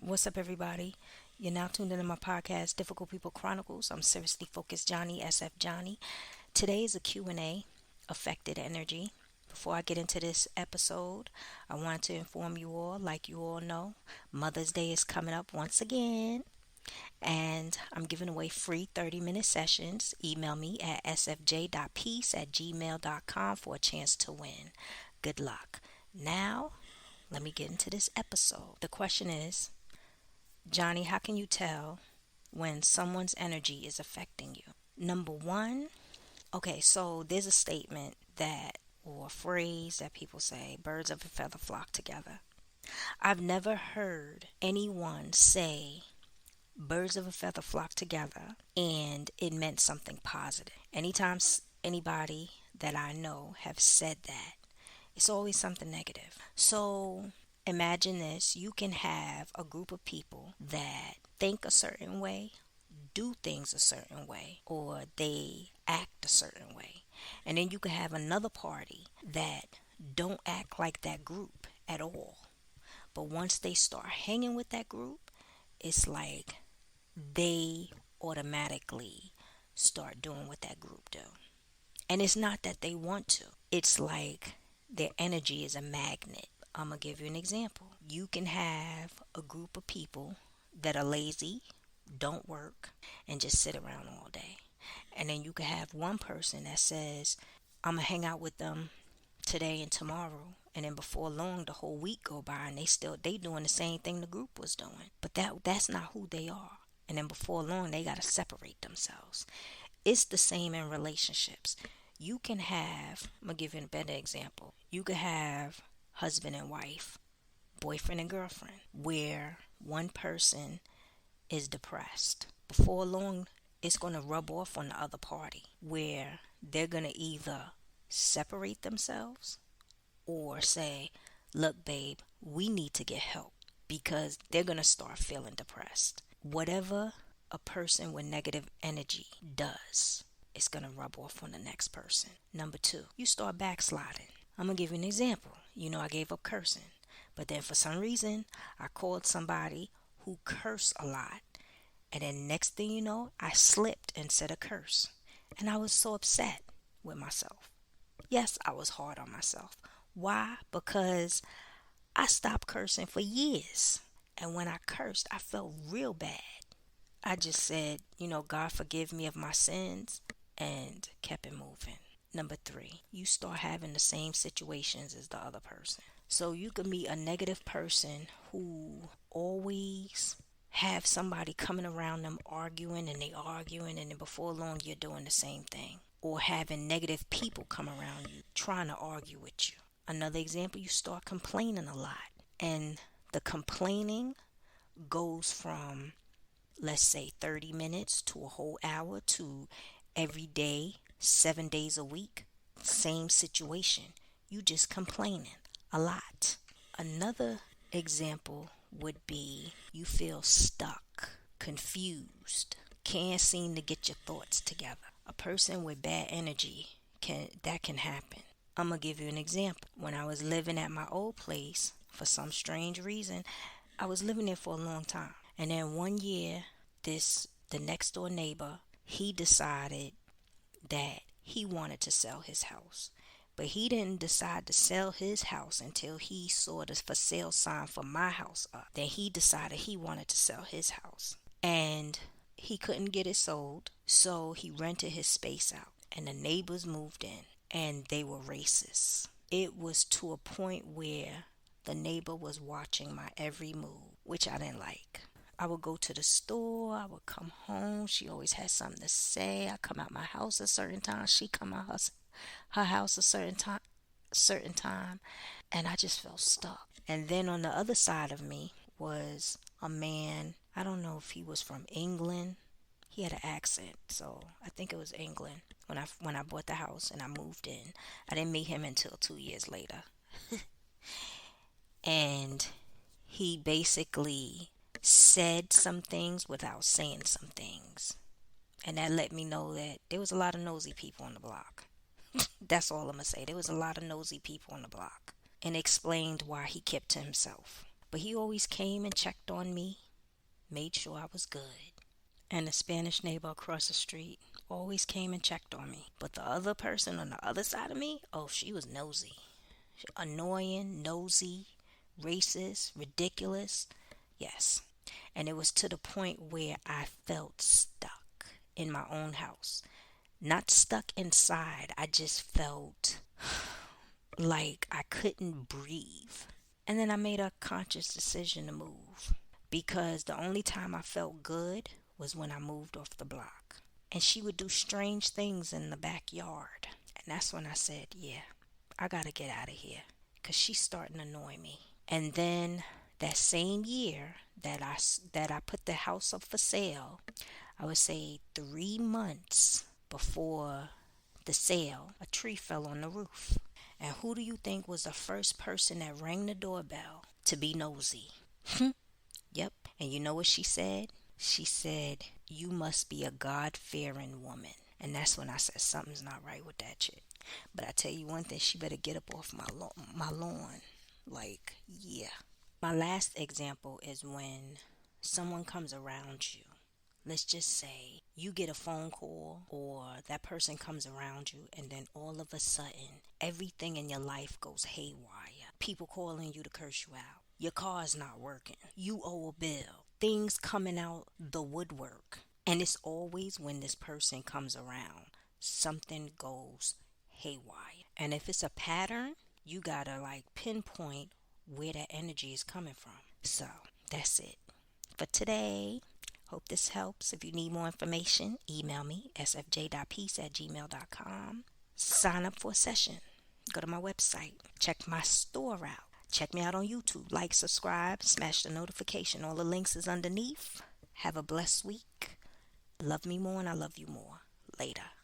What's up, everybody? You're now tuned into my podcast, Difficult People Chronicles. I'm seriously focused Johnny, SF Johnny. Today is a Q&A, Affected Energy. Before I get into this episode, I wanted to inform you all, like you all know, Mother's Day is coming up once again, and I'm giving away free 30-minute sessions. Email me at sfj.peace@gmail.com for a chance to win. Good luck. Now, let me get into this episode. The question is, Johnny, how can you tell when someone's energy is affecting you? Number one, okay, so there's a statement that, or a phrase that people say, birds of a feather flock together. I've never heard anyone say birds of a feather flock together and it meant something positive. Anytime anybody that I know have said that, it's always something negative. So imagine this, you can have a group of people that think a certain way, do things a certain way, or they act a certain way. And then you can have another party that don't act like that group at all. But once they start hanging with that group, it's like they automatically start doing what that group do. And it's not that they want to. It's like their energy is a magnet. I'm going to give you an example. You can have a group of people that are lazy, don't work, and just sit around all day. And then you can have one person that says, I'm going to hang out with them today and tomorrow. And then before long, the whole week go by and they doing the same thing the group was doing. But that's not who they are. And then before long, they got to separate themselves. It's the same in relationships. You can have, I'm going to give you a better example. You could have husband and wife, boyfriend and girlfriend, where one person is depressed. Before long, it's going to rub off on the other party, where they're going to either separate themselves or say, look, babe, we need to get help, because they're going to start feeling depressed. Whatever a person with negative energy does, it's going to rub off on the next person. Number two, you start backsliding. I'm going to give you an example. I gave up cursing. But then for some reason, I called somebody who cursed a lot. And then next thing you know, I slipped and said a curse. And I was so upset with myself. Yes, I was hard on myself. Why? Because I stopped cursing for years. And when I cursed, I felt real bad. I just said, God forgive me of my sins, and kept it moving. Number three, you start having the same situations as the other person. So you could meet a negative person who always have somebody coming around them arguing, and they arguing, and then before long you're doing the same thing. Or having negative people come around you trying to argue with you. Another example, you start complaining a lot. And the complaining goes from, let's say, 30 minutes to a whole hour to every day, 7 days a week, same situation. You just complaining a lot. Another example would be you feel stuck, confused, can't seem to get your thoughts together. A person with bad energy can happen. I'm gonna give you an example. When I was living at my old place, for some strange reason, I was living there for a long time. And then one year, the next door neighbor, he decided that he wanted to sell his house. But he didn't decide to sell his house until he saw the for sale sign for my house up. Then he decided he wanted to sell his house. And he couldn't get it sold, so he rented his space out. And the neighbors moved in, and they were racist. It was to a point where the neighbor was watching my every move, which I didn't like. I would go to the store, I would come home, she always had something to say. I come out my house a certain time, she come out her house a certain time, and I just felt stuck. And then on the other side of me was a man, I don't know if he was from England. He had an accent, so I think it was England. When I bought the house and I moved in, I didn't meet him until 2 years later. And he basically said some things without saying some things. And that let me know that there was a lot of nosy people on the block. That's all I'm going to say. There was a lot of nosy people on the block. And explained why he kept to himself. But he always came and checked on me, made sure I was good. And the Spanish neighbor across the street always came and checked on me. But the other person on the other side of me, oh, she was nosy. Annoying, nosy, racist, ridiculous. Yes. And it was to the point where I felt stuck in my own house. Not stuck inside, I just felt like I couldn't breathe. And then I made a conscious decision to move because the only time I felt good was when I moved off the block. And she would do strange things in the backyard. And that's when I said, yeah, I gotta get out of here because she's starting to annoy me. And then that same year that I put the house up for sale, I would say 3 months before the sale, a tree fell on the roof. And who do you think was the first person that rang the doorbell to be nosy? Yep. And you know what she said? She said, "You must be a God-fearing woman." And that's when I said, something's not right with that chick. But I tell you one thing, she better get up off my lawn. Like, yeah. My last example is when someone comes around you. Let's just say you get a phone call or that person comes around you, and then all of a sudden everything in your life goes haywire. People calling you to curse you out. Your car's not working. You owe a bill. Things coming out the woodwork. And it's always when this person comes around, something goes haywire. And if it's a pattern, you gotta like pinpoint where that energy is coming from. So that's it for today. Hope this helps. If you need more information, email me sfj.peace@gmail.com. Sign up for a session. Go to my website. Check my store out. Check me out on YouTube. Like, subscribe, smash the notification. All the links is underneath. Have a blessed week. Love me more and I love you more. Later.